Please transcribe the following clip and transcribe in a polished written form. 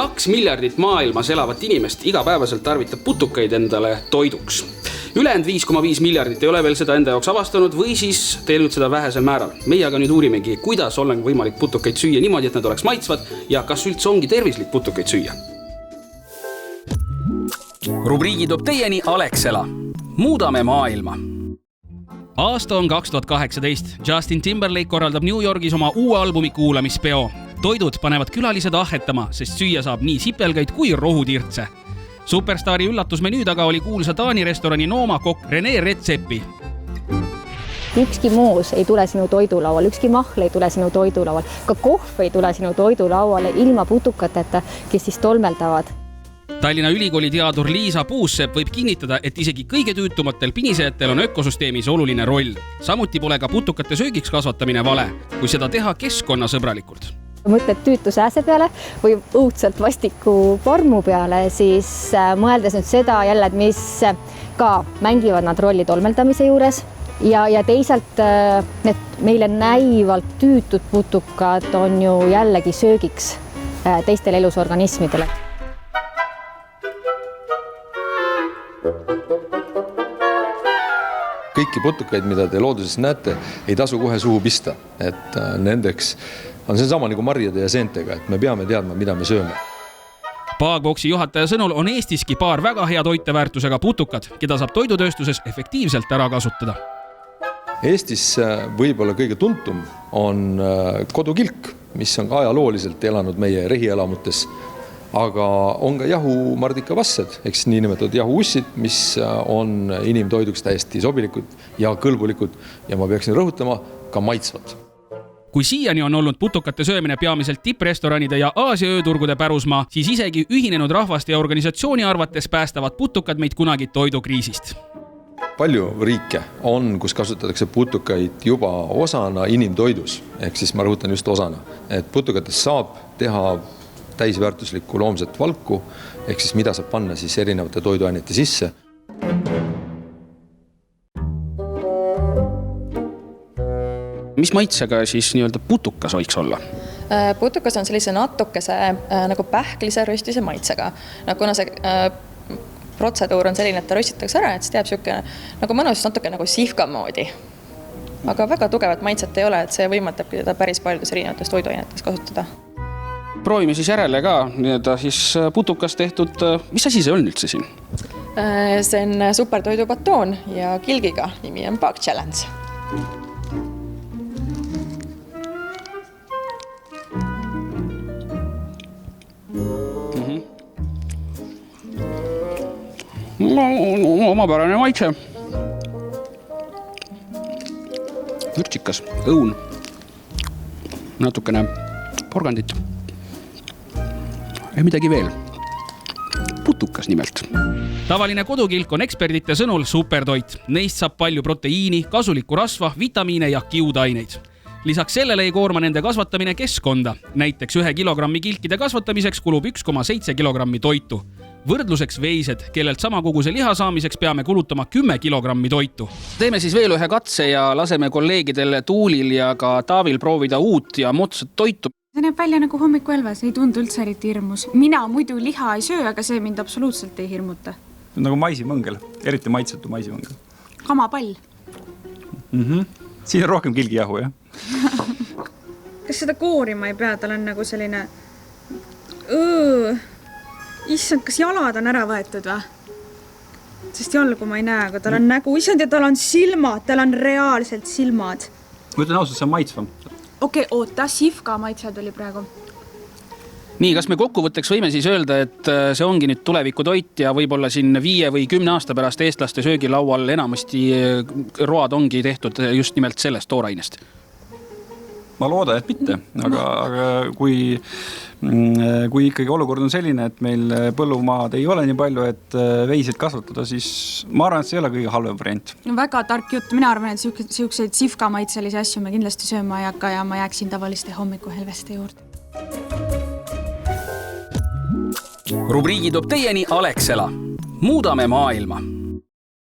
2 miljardit maailmas elavat inimest igapäevaselt tarvitab putukaid endale toiduks. Ülejäänud 5,5 miljardit ei ole veel seda enda jaoks avastanud või siis teeninud seda vähesel määral. Meie aga nüüd uurimegi, kuidas on võimalik putukaid süüa niimoodi, et nad oleks maitsvad ja kas üldse ongi tervislik putukaid süüa. Rubriigi toob teieni Alexela. Muudame maailma. Aasta on 2018. Justin Timberlake korraldab New Yorgis oma uue albumi kuulamispeo. Toidud panevad külalised ahetama, sest süüa saab nii sipelgaid kui rohutirtse. Superstaari üllatusmenüü taga oli kuulsa Taani restorani Nooma kokk René Redzepi. Ükski moos ei tule sinu toidulaual, ükski mahl ei tule sinu toidulaual, ka kohv ei tule sinu toidulauale ilma putukateta, kes siis tolmeldavad. Tallinna Ülikooli teadur Liisa Puussepp võib kinnitada, et isegi kõige tüütumatel pinisejatel on ökosüsteemis oluline roll. Samuti pole ka putukate söögiks kasvatamine vale, kui seda teha keskkonnasõbralikult. Mõtled tüütu sääse peale või õudselt vastiku parmu peale, siis mõeldes nüüd seda jälle, et mis ka mängivad nad rolli tolmeldamise juures ja teisalt need meile näivalt tüütud putukad on ju jällegi söögiks teistele elusorganismidele. Kõiki putukaid, mida te looduses näete, ei tasu kohe suhu pista, et nendeks on see sama nagu marjade ja seentega, et me peame teadma, mida me sööme. Paagboksi juhataja sõnul on Eestiski paar väga hea toiteväärtusega putukad, keda saab toidutööstuses efektiivselt ära kasutada. Eestis võib-olla kõige tuntum on kodukilk, mis on ajalooliselt elanud meie rehielamutes, aga on ka jahumardikavassed, eks niinimetatud jahuussid, mis on inimtoiduks täiesti sobilikud ja kõlbulikud ja ma peaksin rõhutama ka maitsvad. Kui siiani on olnud putukate söömine peamiselt tipprestoranide ja Aasia ööturgude pärusmaa, siis isegi ühinenud rahvaste ja organisatsiooni arvates päästavad putukad meid kunagi toidukriisist. Palju riike on, kus kasutatakse putukaid juba osana inimtoidus, ehk siis ma rõhutan just osana, et putukatest saab teha täisväärtuslikku loomset valku, ehk siis mida saab panna siis erinevate toiduainete sisse. Mis maitsega siis nii-öelda putukas võiks olla? Putukas on sellise natukese nagu pähklise röstise maitsega. Kuna see protseduur on selline, et ta röstitakse ära, et see teeb siuke nagu mõnus natuke nagu sihvka moodi. Aga väga tugevat maitset ei ole, et see võimaldab teda päris paljudes erinevates toiduainetes kasutada. Proovime siis järele ka siis putukas tehtud. Mis asi see on üldse siin? See on supertoidubatoon ja kilgiga, nimi on Bug Challenge. Omapärane maitse. Vürtsikas, õun, natukene porgandit. Ja midagi veel. Putukas nimelt. Tavaline kodukilk on eksperdite sõnul supertoit. Neist saab palju proteiini, kasulikku rasva, vitamiine ja kiudaineid. Lisaks sellele ei koorma nende kasvatamine keskkonda. Näiteks 1 kilogrammi kilkide kasvatamiseks kulub 1,7 kilogrammi toitu. Võrdluseks veised, kellelt sama koguse liha saamiseks peame kulutama 10 kilogrammi toitu. Teeme siis veel ühe katse ja laseme kolleegidel Tuulil ja ka Taavil proovida uut ja moodsat toitu. See näeb välja nagu hommikuelves, ei tundu üldse eriti hirmus. Mina muidu liha ei söö, aga see mind absoluutselt ei hirmuta. Nagu maisimõngel, eriti maitsetu maisimõngel. Kamapall. Siin on rohkem kilgijahu, jah? Kas seda koorima ei pea? Tal on nagu selline... Issand, kas jalad on ära võetud või? Sest jalgu ma ei näe, aga tal on nägu. Issand, ja tal on silmad, tal on reaalselt silmad. Ma ütlen ausalt, see on maitsvam. Okei, oota, sihvka maitse tuli praegu. Nii, kas me kokkuvõtteks võime siis öelda, et see ongi nüüd tuleviku toit ja võib-olla siin 5 või 10 aasta pärast eestlaste söögilaual enamasti road ongi tehtud just nimelt sellest toorainest? Ma loodan, et mitte, aga kui ikkagi olukord on selline, et meil põllumaad ei ole nii palju, et veiseid kasvatada, siis ma arvan, et see ei ole kõige halvem variant. Väga tark jutt. Mina arvan, et siukseid sihvka maitselisi asju me kindlasti sööma ei hakka ja ma jääksin tavaliste hommikuhelveste juurde. Rubriigi toob teieni Alexela. Muudame maailma.